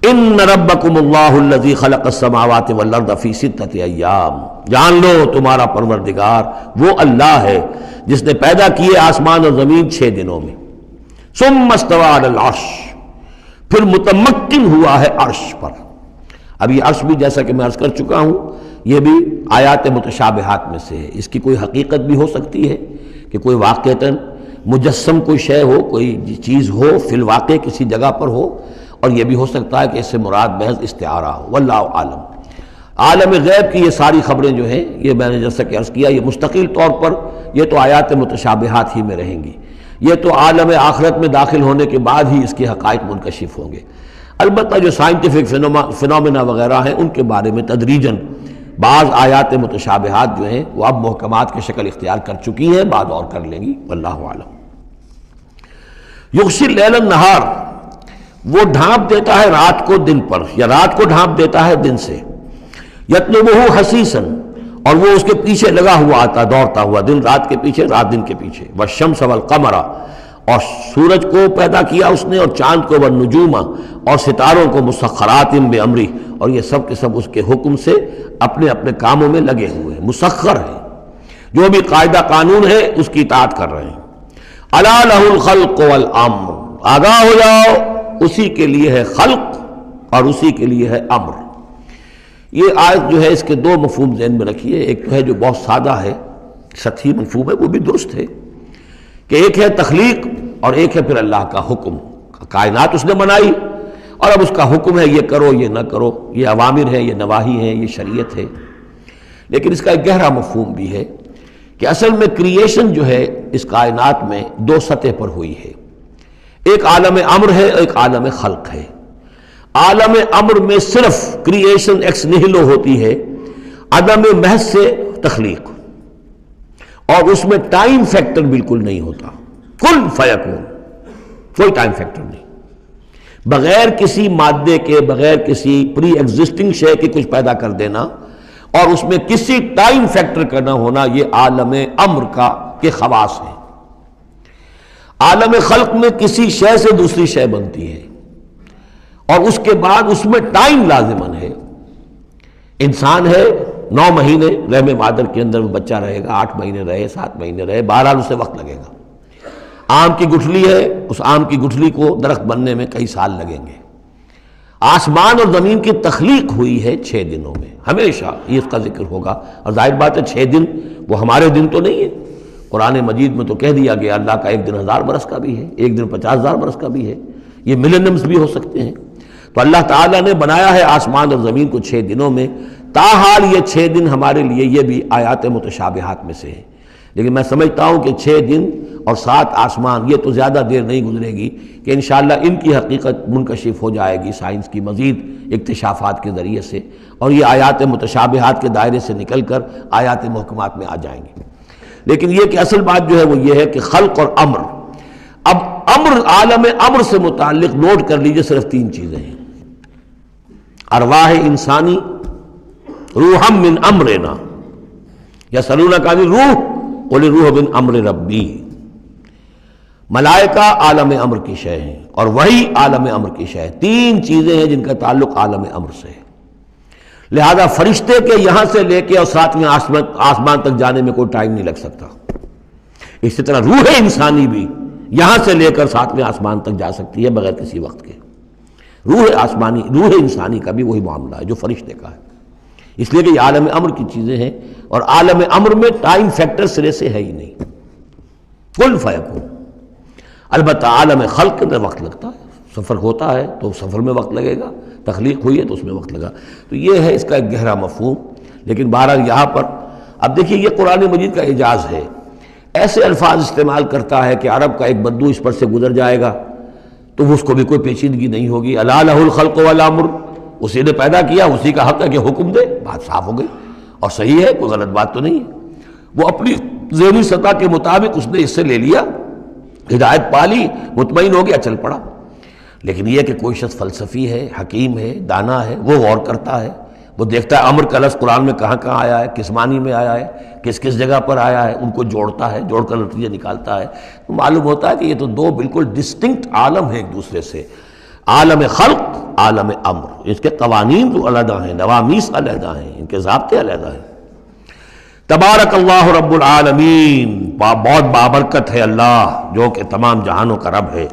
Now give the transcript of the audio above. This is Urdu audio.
ان ربکم اللہ الذی خلق السماوات والارض فی ستۃ ایام، جان لو تمہارا پروردگار وہ اللہ ہے جس نے پیدا کیے آسمان اور زمین 6 دنوں میں، ثم استوى علی العرش، پھر متمکن ہوا ہے عرش پر۔ اب یہ عرش بھی جیسا کہ میں عرض کر چکا ہوں یہ بھی آیات متشابہات میں سے ہے، اس کی کوئی حقیقت بھی ہو سکتی ہے کہ کوئی واقعتاً مجسم کوئی شے ہو، کوئی چیز ہو فی الواقع کسی جگہ پر ہو، اور یہ بھی ہو سکتا ہے کہ اس سے مراد محض استعارہ ہو، واللہ عالم۔ عالم غیب کی یہ ساری خبریں جو ہیں یہ میں نے جیسا کہ عرض کیا یہ مستقل طور پر یہ تو آیات متشابہات ہی میں رہیں گی، یہ تو عالم آخرت میں داخل ہونے کے بعد ہی اس کے حقائق منکشف ہوں گے۔ البتہ جو سائنٹیفک فنومینا وغیرہ ہیں ان کے بارے میں تدریجاً بعض آیات متشابہات جو ہیں وہ اب محکمات کی شکل اختیار کر چکی ہیں، بعد اور کر لیں گی، واللہ عالم۔ یغشی اللیل النہار، وہ ڈھانپ دیتا ہے رات کو دن پر، یا رات کو ڈھانپ دیتا ہے دن سے، یطلبہ حثیثاً، اور وہ اس کے پیچھے لگا ہوا آتا دوڑتا ہوا، دن رات کے پیچھے رات دن کے پیچھے، والشمس والقمر، اور سورج کو پیدا کیا اس نے اور چاند کو، والنجوم، اور ستاروں کو، مسخرات بامرہ، اور یہ سب کے سب اس کے حکم سے اپنے اپنے کاموں میں لگے ہوئے ہیں، مسخر ہیں، جو بھی قاعدہ قانون ہے اس کی اطاعت کر رہے ہیں۔ الا لہ الخلق والامر، آگاہ ہو جاؤ اسی کے لیے ہے خلق اور اسی کے لیے ہے امر۔ یہ آیت جو ہے اس کے 2 مفہوم ذہن میں رکھیے، ایک تو ہے جو بہت سادہ ہے، سطحی مفہوم ہے، وہ بھی درست ہے کہ ایک ہے تخلیق اور ایک ہے پھر اللہ کا حکم، کائنات اس نے بنائی اور اب اس کا حکم ہے یہ کرو یہ نہ کرو، یہ اوامر ہے یہ نواہی ہے یہ شریعت ہے۔ لیکن اس کا ایک گہرا مفہوم بھی ہے کہ اصل میں کریشن جو ہے اس کائنات میں 2 سطح پر ہوئی ہے، ایک عالم امر ہے ایک عالم خلق ہے۔ عالم امر میں صرف کریشن ایکس نیہلو ہوتی ہے، عدم محض سے تخلیق، اور اس میں ٹائم فیکٹر بالکل نہیں ہوتا، کن فیکون، کوئی ٹائم فیکٹر نہیں، بغیر کسی مادے کے، بغیر کسی پری ایگزسٹنگ شے کے کچھ پیدا کر دینا اور اس میں کسی ٹائم فیکٹر کا نہ ہونا، یہ عالم امر کا کے خواص ہے۔ عالم خلق میں کسی شے سے دوسری شے بنتی ہے اور اس کے بعد اس میں ٹائم لازمن ہے۔ انسان ہے 9 مہینے رحم مادر کے اندر وہ بچہ رہے گا، 8 مہینے رہے 7 مہینے رہے، بہرحال اسے وقت لگے گا۔ آم کی گٹھلی ہے، اس آم کی گٹھلی کو درخت بننے میں کئی سال لگیں گے۔ آسمان اور زمین کی تخلیق ہوئی ہے 6 دنوں میں، ہمیشہ یہ اس کا ذکر ہوگا، اور ظاہر بات ہے 6 دن وہ ہمارے دن تو نہیں ہے، قرآن مجید میں تو کہہ دیا گیا اللہ کا ایک دن 1000 برس کا بھی ہے، ایک دن 50,000 برس کا بھی ہے، یہ ملینمز بھی ہو سکتے ہیں۔ تو اللہ تعالیٰ نے بنایا ہے آسمان اور زمین کو 6 دنوں میں، تاحال یہ 6 دن ہمارے لیے یہ بھی آیات متشابہات میں سے ہے، لیکن میں سمجھتا ہوں کہ 6 دن اور 7 آسمان یہ تو زیادہ دیر نہیں گزرے گی کہ انشاءاللہ ان کی حقیقت منکشف ہو جائے گی سائنس کی مزید اکتشافات کے ذریعے سے، اور یہ آیات متشابہات کے دائرے سے نکل کر آیات محکمات میں آ جائیں گی۔ لیکن یہ کہ اصل بات جو ہے وہ یہ ہے کہ خلق اور امر، اب امر عالم امر سے متعلق نوٹ کر لیجئے صرف 3 چیزیں ہیں، ارواح انسانی، روحا من امرنا، یسألونک عن الروح قل الروح من امر ربی، ملائکہ عالم امر کی شے ہیں اور وحی عالم امر کی شے ہے۔ 3 چیزیں ہیں جن کا تعلق عالم امر سے ہے، لہذا فرشتے کے یہاں سے لے کے اور 7ویں آسمان تک جانے میں کوئی ٹائم نہیں لگ سکتا۔ اسی طرح روح انسانی بھی یہاں سے لے کر 7ویں آسمان تک جا سکتی ہے بغیر کسی وقت کے۔ روح انسانی کا بھی وہی معاملہ ہے جو فرشتے کا ہے، اس لیے کہ یہ عالم امر کی چیزیں ہیں، اور عالم امر میں ٹائم فیکٹر سرے سے ہے ہی نہیں، کن فیکون۔ البتہ عالم خلق کے اندر وقت لگتا ہے، سفر ہوتا ہے تو سفر میں وقت لگے گا، تخلیق ہوئی ہے تو اس میں وقت لگا، تو یہ ہے اس کا ایک گہرا مفہوم۔ لیکن بہرحال یہاں پر اب دیکھیے یہ قرآن مجید کا اعجاز ہے، ایسے الفاظ استعمال کرتا ہے کہ عرب کا ایک بدو اس پر سے گزر جائے گا تو اس کو بھی کوئی پیچیدگی نہیں ہوگی۔ الا لہ الخلق والامر، اسی نے پیدا کیا، اسی کا حق ہے کہ حکم دے، بات صاف ہو گئی اور صحیح ہے، کوئی غلط بات تو نہیں ہے۔ وہ اپنی ذہنی سطح کے مطابق اس نے اس سے لے لیا، ہدایت پالی، مطمئن ہو گیا، چل پڑا۔ لیکن یہ کہ کوئی شخص فلسفی ہے، حکیم ہے، دانا ہے، وہ غور کرتا ہے، وہ دیکھتا ہے امر کا لفظ قرآن میں کہاں کہاں آیا ہے، کس معنی میں آیا ہے، کس کس جگہ پر آیا ہے، ان کو جوڑتا ہے، جوڑ کر نتیجہ نکالتا ہے، تو معلوم ہوتا ہے کہ یہ تو 2 بالکل ڈسٹنکٹ عالم ہیں ایک دوسرے سے۔ عالم خلق، عالم امر، اس کے قوانین جو علیحدہ ہیں، نوامیس علیحدہ ہیں، ان کے ضابطے علیحدہ ہیں۔ تبارک اللہ رب العالمین، بہت بابرکت ہے اللہ جو کہ تمام جہانوں کا رب ہے۔